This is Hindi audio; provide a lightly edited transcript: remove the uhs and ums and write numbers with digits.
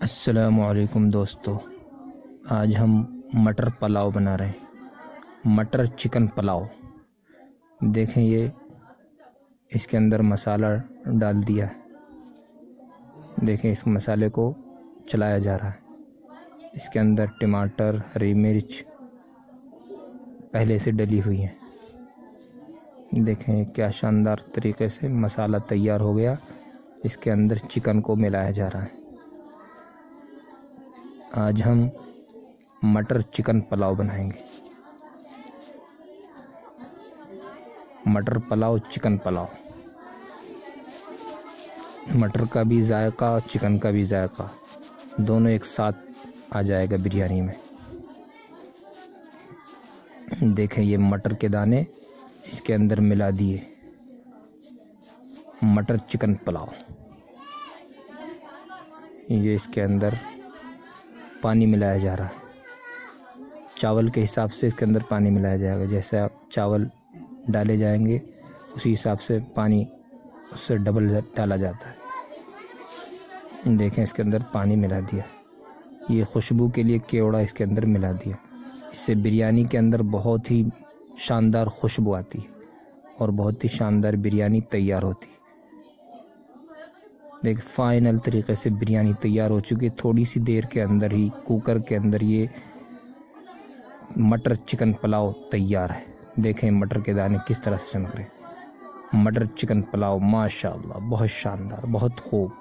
अस्सलामुअलैकुम दोस्तों, आज हम मटर पुलाव बना रहे हैं। मटर चिकन पुलाव। देखें, ये इसके अंदर मसाला डाल दिया है। देखें, इस मसाले को चलाया जा रहा है। इसके अंदर टमाटर, हरी मिर्च पहले से डली हुई है। देखें क्या शानदार तरीके से मसाला तैयार हो गया। इसके अंदर चिकन को मिलाया जा रहा है। आज हम मटर चिकन पुलाव बनाएंगे। मटर पुलाव, चिकन पुलाव। मटर का भी जायका, चिकन का भी जायका, दोनों एक साथ आ जाएगा बिरयानी में। देखें, ये मटर के दाने इसके अंदर मिला दिए। मटर चिकन पुलाव। ये इसके अंदर पानी मिलाया जा रहा है। चावल के हिसाब से इसके अंदर पानी मिलाया जाएगा। जैसे आप चावल डाले जाएंगे उसी हिसाब से पानी उससे डबल डाला जाता है। देखें, इसके अंदर पानी मिला दिया। ये खुशबू के लिए केवड़ा इसके अंदर मिला दिया। इससे बिरयानी के अंदर बहुत ही शानदार खुशबू आती है और बहुत ही शानदार बिरयानी तैयार होती है। देख, फाइनल तरीके से बिरयानी तैयार हो चुकी है। थोड़ी सी देर के अंदर ही कुकर के अंदर ये मटर चिकन पुलाव तैयार है। देखें मटर के दाने किस तरह से चमक रहे हैं। मटर चिकन पुलाव माशाल्लाह, बहुत शानदार, बहुत खूब।